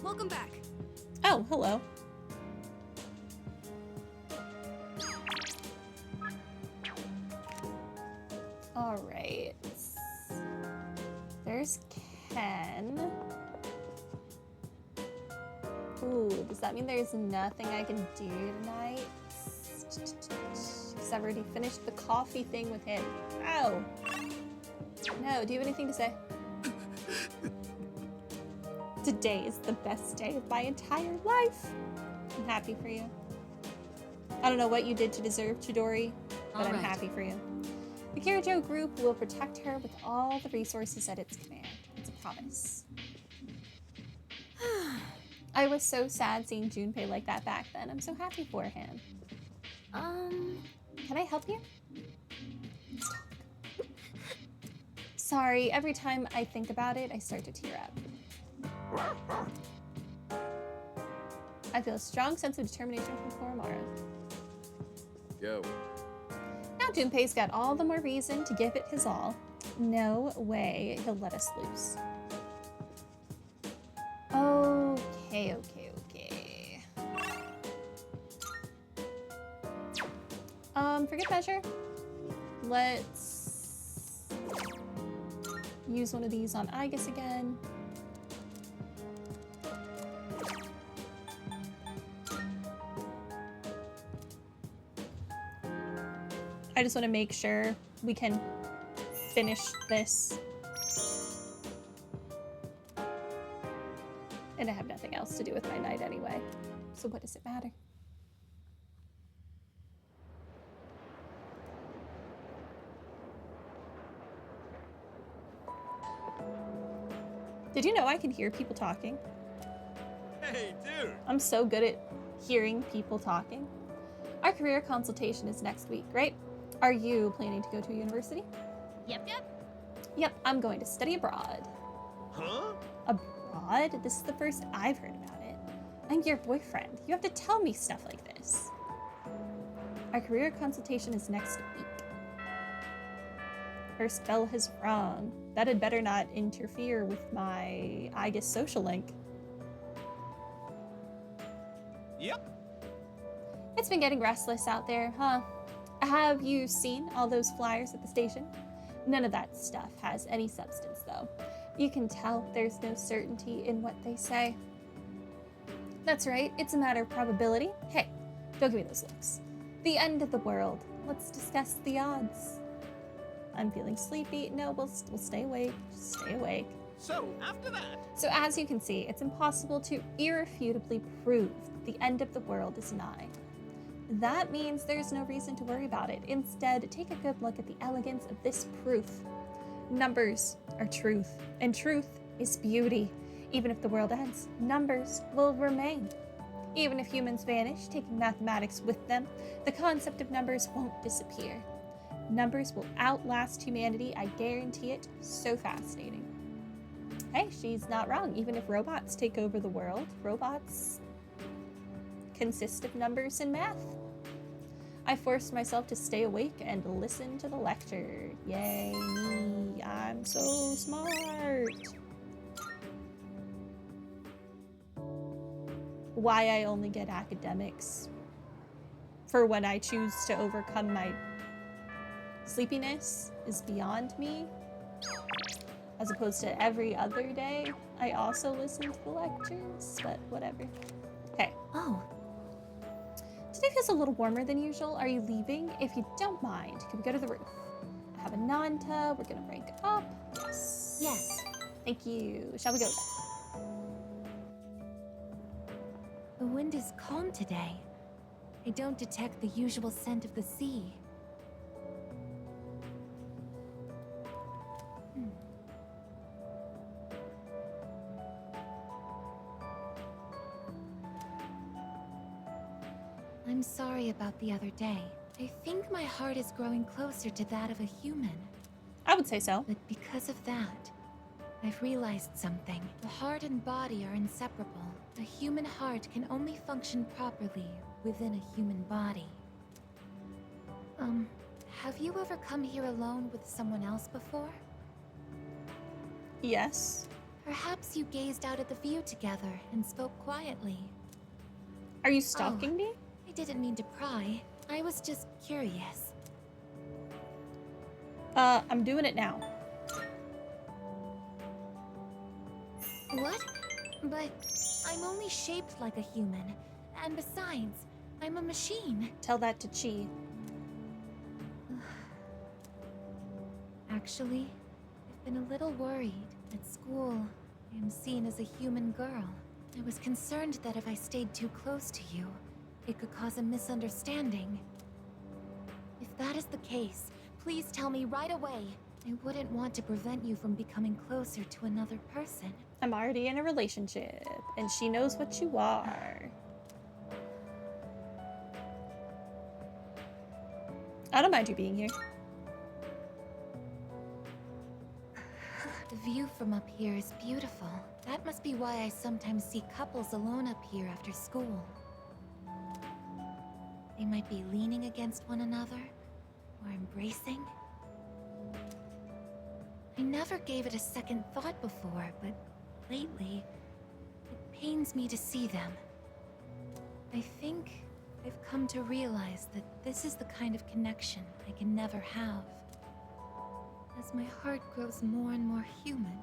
Welcome back. Oh, hello. All right. There's Ken. Ooh, does that mean there's nothing I can do tonight? Because I've already finished the coffee thing with him. Oh. No, do you have anything to say? Today is the best day of my entire life. I'm happy for you. I don't know what you did to deserve Chidori, but I'm happy for you. The Kirijo group will protect her with all the resources at its command. It's a promise. I was so sad seeing Junpei like that back then. I'm so happy for him. Can I help you? Let's talk. Sorry, every time I think about it, I start to tear up. I feel a strong sense of determination from Koromaru. Yo. Now Junpei's got all the more reason to give it his all. No way he'll let us loose. Okay. For good measure, let's use one of these on Aigis again. I just want to make sure we can finish this. And I have nothing else to do with my night anyway. So what does it matter? Did you know I can hear people talking? Hey, dude. I'm so good at hearing people talking. Our career consultation is next week, right? Are you planning to go to a university? Yep. Yep, I'm going to study abroad. Huh? Abroad? This is the first I've heard about it. I'm your boyfriend. You have to tell me stuff like this. Our career consultation is next week. Her spell is wrong. That had better not interfere with my Aigis social link. Yep. It's been getting restless out there, huh? Have you seen all those flyers at the station? None of that stuff has any substance, though. You can tell there's no certainty in what they say. That's right, it's a matter of probability. Hey, don't give me those looks. The end of the world. Let's discuss the odds. I'm feeling sleepy. No, we'll stay awake. Just stay awake. So, after that... So as you can see, it's impossible to irrefutably prove the end of the world is nigh. That means there's no reason to worry about it. Instead, take a good look at the elegance of this proof. Numbers are truth, and truth is beauty. Even if the world ends, numbers will remain. Even if humans vanish, taking mathematics with them, the concept of numbers won't disappear. Numbers will outlast humanity, I guarantee it. So fascinating. Hey, she's not wrong. Even if robots take over the world, robots consist of numbers and math. I forced myself to stay awake and listen to the lecture. Yay me, I'm so smart. Why I only get academics for when I choose to overcome my sleepiness is beyond me. As opposed to every other day, I also listen to the lectures, but whatever. Okay. Oh. Today feels a little warmer than usual. Are you leaving? If you don't mind, can we go to the roof? I have a Nanta. We're gonna rank up. Yes. Thank you. Shall we go? The wind is calm today. I don't detect the usual scent of the sea. I'm sorry about the other day. I think my heart is growing closer to that of a human. I would say so. But because of that, I've realized something. The heart and body are inseparable. A human heart can only function properly within a human body. Have you ever come here alone with someone else before? Yes. Perhaps you gazed out at the view together and spoke quietly. Are you stalking me? I didn't mean to pry. I was just curious. I'm doing it now. What? But I'm only shaped like a human. And besides, I'm a machine. Tell that to Chi. Actually, I've been a little worried. At school, I am seen as a human girl. I was concerned that if I stayed too close to you, it could cause a misunderstanding. If that is the case, please tell me right away. I wouldn't want to prevent you from becoming closer to another person. I'm already in a relationship, and she knows what you are. I don't mind you being here. The view from up here is beautiful. That must be why I sometimes see couples alone up here after school. They might be leaning against one another, or embracing. I never gave it a second thought before, but lately, it pains me to see them. I think I've come to realize that this is the kind of connection I can never have. As my heart grows more and more human,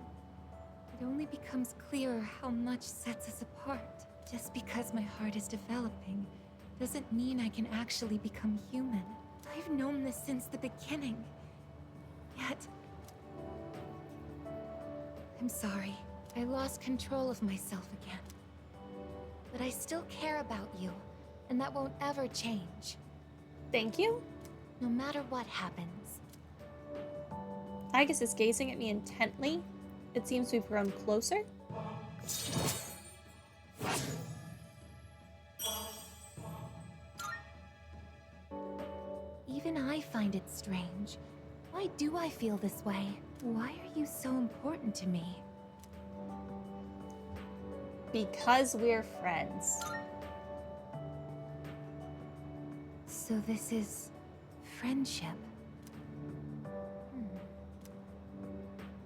it only becomes clearer how much sets us apart. Just because my heart is developing doesn't mean I can actually become human. I've known this since the beginning. Yet... I'm sorry. I lost control of myself again. But I still care about you, and that won't ever change. Thank you. No matter what happens. Tygus is gazing at me intently. It seems we've grown closer. Even I find it strange. Why do I feel this way? Why are you so important to me? Because we're friends. So this is... friendship.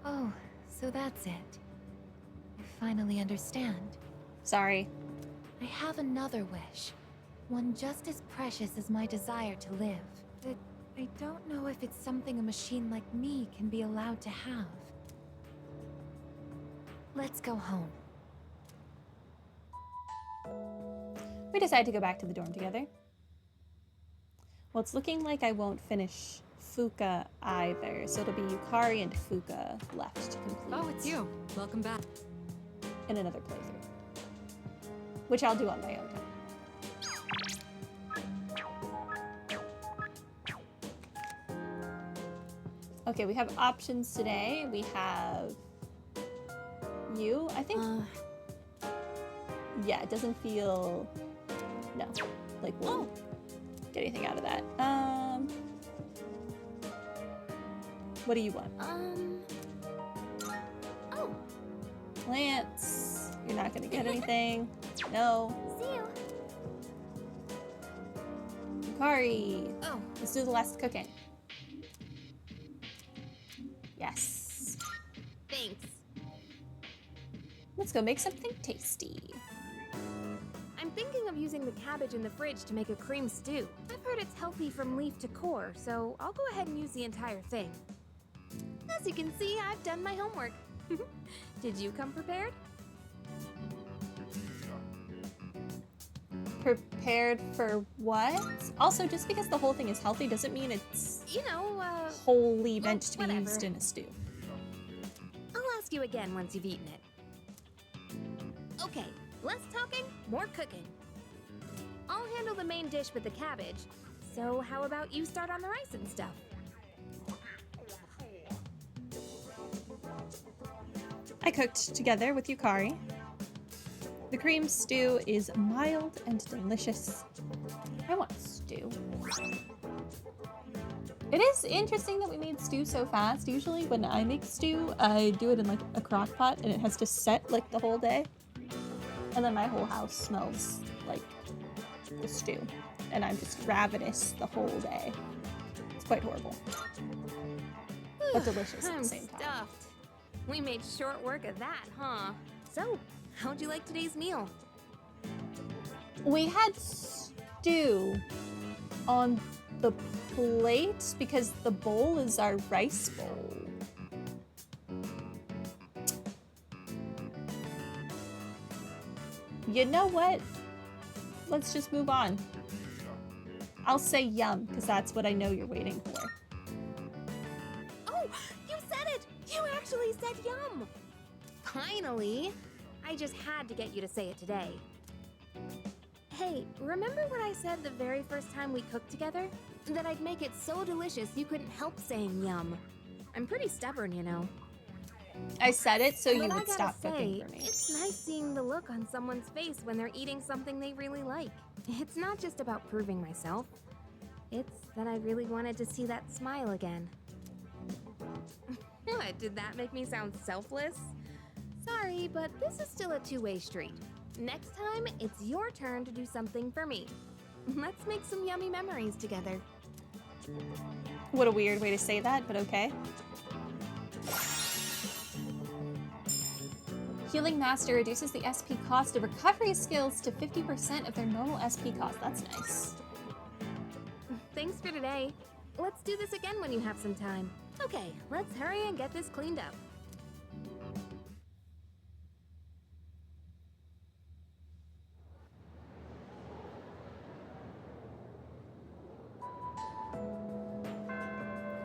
Oh, so that's it. I finally understand. Sorry. I have another wish. One just as precious as my desire to live. But I don't know if it's something a machine like me can be allowed to have. Let's go home. We decide to go back to the dorm together. Well, it's looking like I won't finish Fuka either, so it'll be Yukari and Fuka left to complete. Oh, it's you. Welcome back. In another playthrough. Which I'll do on my own time. Okay, we have options today. We have you, I think. Yeah, it doesn't feel... No. Like, we'll get anything out of that. What do you want? Oh, Lance, you're not gonna get anything. No. see you. Yukari, Oh, let's do the last cooking. Yes. thanks. Let's go make something tasty. I'm thinking of using the cabbage in the fridge to make a cream stew. I've heard it's healthy from leaf to core, so I'll go ahead and use the entire thing. As you can see, I've done my homework. Did you come prepared? Prepared for what? Also, just because the whole thing is healthy doesn't mean it's You know, wholly meant to be whatever. used in a stew. I'll ask you again once you've eaten it. Okay, less talking, more cooking. I'll handle the main dish with the cabbage. So how about you start on the rice and stuff? I cooked together with Yukari. The cream stew is mild and delicious. I want stew. It is interesting that we made stew so fast. Usually when I make stew, I do it in like a crock pot and it has to set like the whole day. And then my whole house smells like the stew. And I'm just ravenous the whole day. It's quite horrible. But delicious at I'm the same time. stuffed. We made short work of that, huh? So, how'd you like today's meal? We had stew on the plate because the bowl is our rice bowl. You know what? Let's just move on. I'll say yum because that's what I know you're waiting for. Oh, you said it! You actually said yum! Finally! I just had to get you to say it today. Hey, remember what I said the very first time we cooked together? That I'd make it so delicious you couldn't help saying yum. I'm pretty stubborn, you know. I said it so you But I would gotta stop say, cooking for me. it's nice seeing the look on someone's face when they're eating something they really like. It's not just about proving myself. It's that I really wanted to see that smile again. What, did that make me sound selfless? Sorry, but this is still a two-way street. Next time, it's your turn to do something for me. Let's make some yummy memories together. What a weird way to say that, but okay. Healing Master reduces the SP cost of recovery skills to 50% of their normal SP cost. That's nice. Thanks for today. Let's do this again when you have some time. Okay, let's hurry and get this cleaned up.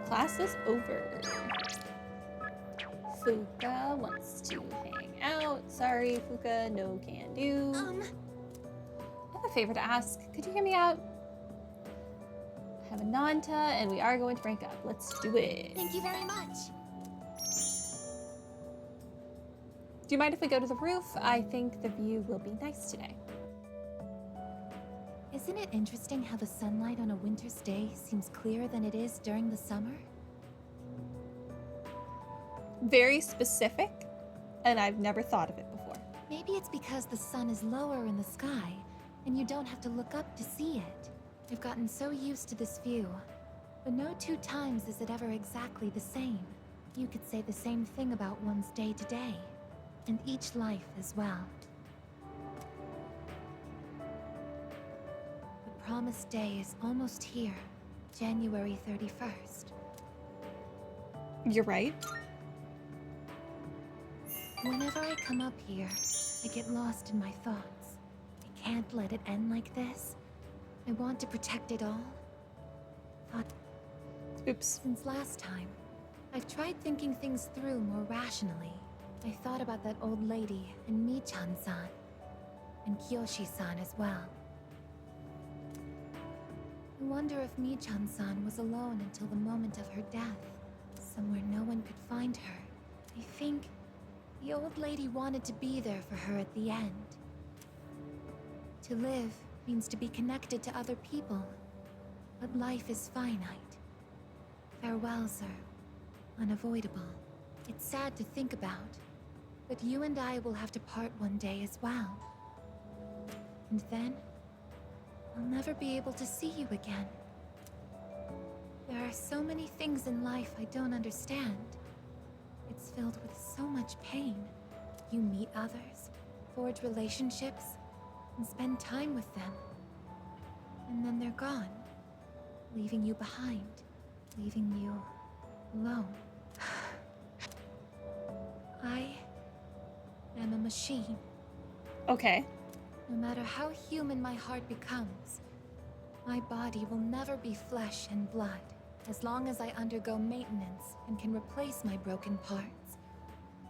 Class is over. Fuka wants to hang out. Sorry, Fuka, no can do. I have a favor to ask. Could you hear me out? I have a Nanta, and we are going to rank up. Let's do it. Thank you very much. Do you mind if we go to the roof? I think the view will be nice today. Isn't it interesting how the sunlight on a winter's day seems clearer than it is during the summer? Very specific, and I've never thought of it before. Maybe it's because the sun is lower in the sky, and you don't have to look up to see it. I've gotten so used to this view, but no two times is it ever exactly the same. You could say the same thing about one's day to day, and each life as well. The promised day is almost here, January 31st. You're right. Whenever I come up here, I get lost in my thoughts. I can't let it end like this. I want to protect it all. Oops. Since last time, I've tried thinking things through more rationally. I thought about that old lady and Michan-san, and Kyoshi-san as well. I wonder if Michan-san was alone until the moment of her death, somewhere no one could find her. I think the old lady wanted to be there for her at the end. To live means to be connected to other people, but life is finite. Farewells are unavoidable. It's sad to think about, but you and I will have to part one day as well. And then, I'll never be able to see you again. There are so many things in life I don't understand. It's filled with so much pain. You meet others, forge relationships, and spend time with them. And then they're gone, leaving you behind, leaving you alone. I am a machine. Okay. No matter how human my heart becomes, my body will never be flesh and blood. As long as I undergo maintenance and can replace my broken parts,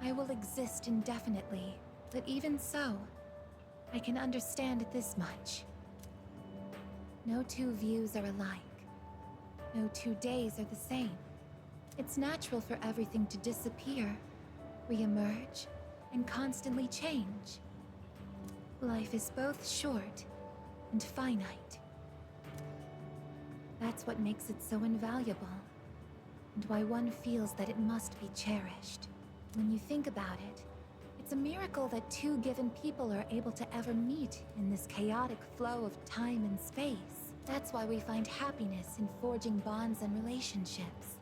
I will exist indefinitely. But even so, I can understand this much. No two views are alike. No 2 days are the same. It's natural for everything to disappear, re-emerge, and constantly change. Life is both short and finite. That's what makes it so invaluable, and why one feels that it must be cherished. When you think about it, it's a miracle that two given people are able to ever meet in this chaotic flow of time and space. That's why we find happiness in forging bonds and relationships.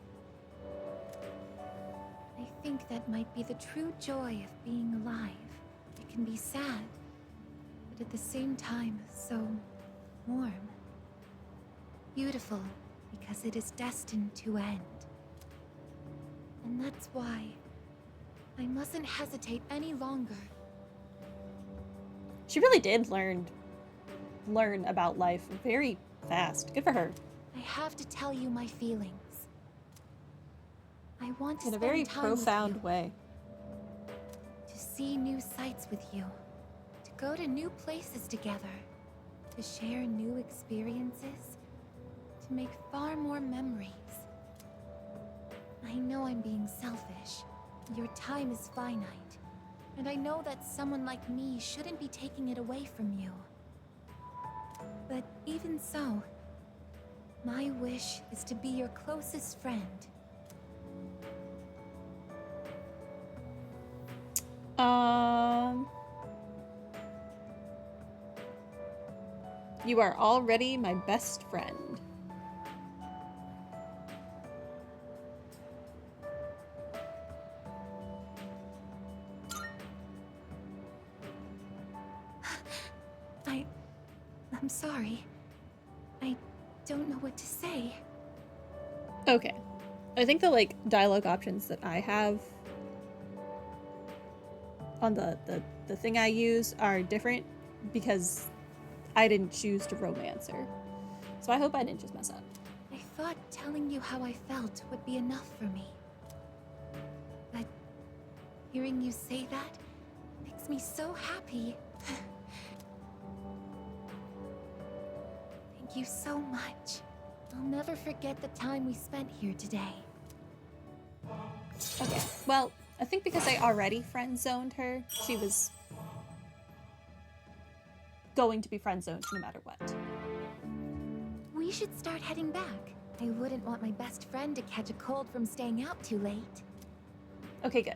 I think that might be the true joy of being alive. It can be sad, but at the same time, so warm. Beautiful, because it is destined to end. And that's why I mustn't hesitate any longer. She really did learn about life very fast. Good for her. I have to tell you my feelings. I want to In a spend very time profound with you, way. to see new sights with you, to go to new places together, to share new experiences, to make far more memories. I know I'm being selfish. Your time is finite, and I know that someone like me shouldn't be taking it away from you. But even so, my wish is to be your closest friend. You are already my best friend. I'm sorry. I don't know what to say. Okay. I think the dialogue options that I have on the thing I use are different because I didn't choose to romance her. So I hope I didn't just mess up. I thought telling you how I felt would be enough for me. But hearing you say that makes me so happy. Thank you so much. I'll never forget the time we spent here today. Okay. Well, I think because I already friend-zoned her, she was going to be friend-zoned no matter what. We should start heading back. I wouldn't want my best friend to catch a cold from staying out too late. Okay, good.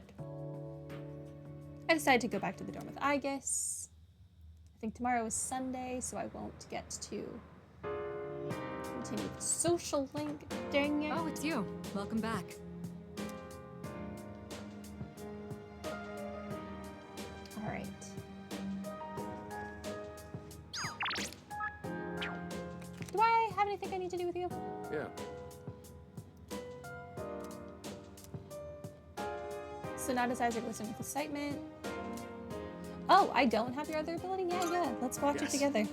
I decided to go back to the dorm with Aigis. I think tomorrow is Sunday, so I won't get to continue the social link. Dang it. Oh, it's you. Welcome back. All right. Do I have anything I need to do with you? Yeah. Sonata's eyes are glistening with excitement. Oh, I don't have your other ability? Yeah. Let's watch it Yes. together.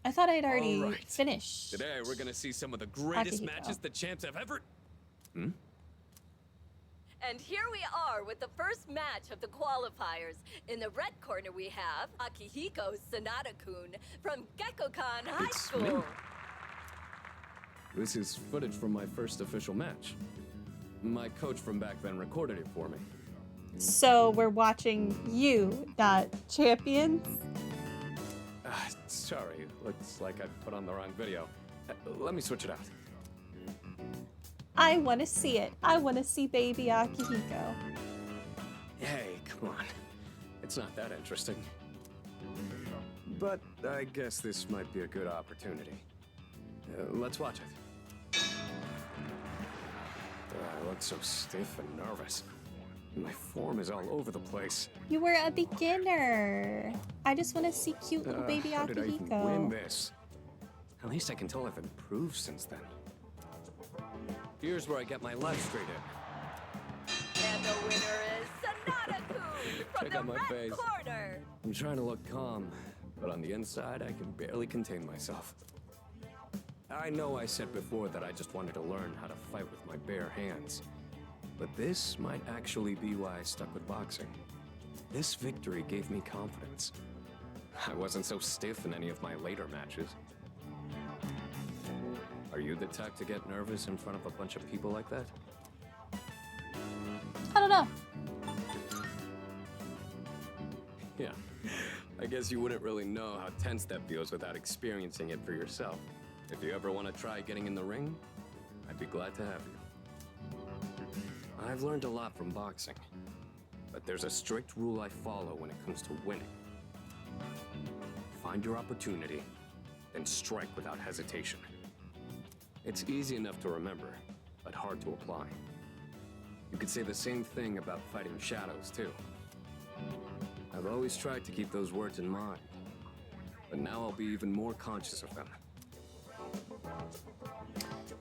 I thought I'd already All right. finished. Today we're gonna see some of the greatest Akihiko. matches the champs have ever. And here we are with the first match of the qualifiers. In the red corner we have Akihiko Sonata-kun from Gekkokan High It's School. me. This is footage from my first official match. My coach from back then recorded it for me. So we're watching you, not champions. Sorry, looks like I put on the wrong video. Let me switch it out. I want to see it. I want to see baby Akihiko. Hey, come on. It's not that interesting. But I guess this might be a good opportunity. Let's watch it. I look so stiff and nervous. My form is all over the place. You were a beginner. I just want to see cute little baby How did I even win Akihiko. this? At least I can tell I've improved since then. Here's where I get my life straight in. And the winner is Sonata-kun from Check the out my red face. corner. I'm trying to look calm, but on the inside, I can barely contain myself. I know I said before that I just wanted to learn how to fight with my bare hands. But this might actually be why I stuck with boxing. This victory gave me confidence. I wasn't so stiff in any of my later matches. Are you the type to get nervous in front of a bunch of people like that? I don't know. Yeah. I guess you wouldn't really know how tense that feels without experiencing it for yourself. If you ever want to try getting in the ring, I'd be glad to have you. I've learned a lot from boxing, but there's a strict rule I follow when it comes to winning. Find your opportunity, then strike without hesitation. It's easy enough to remember, but hard to apply. You could say the same thing about fighting shadows, too. I've always tried to keep those words in mind, but now I'll be even more conscious of them.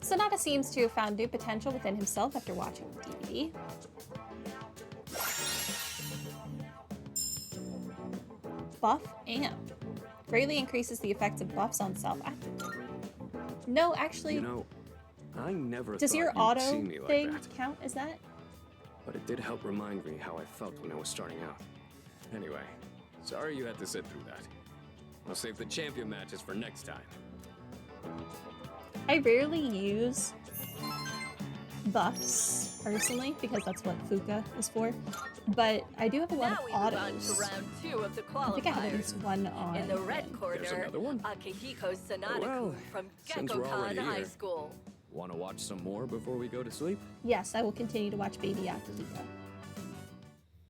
Sonata seems to have found new potential within himself after watching the DVD. Buff Amp. Greatly increases the effects of buffs on self. No, actually, You know, I never does thought your you'd auto see me like thing that, count as that? but it did help remind me how I felt when I was starting out. Anyway, sorry you had to sit through that. I'll save the champion matches for next time. I rarely use buffs personally because that's what Fuka is for, but I do have a lot Now of we move on to autos. round 2 of the I think I have at qualifiers. least one on. In the red corner, There's another one? Akihiko Sanada Well, from since we're Gekkokan already High here. School. Want to watch some more before we go to sleep? Yes, I will continue to watch Baby Akihiko.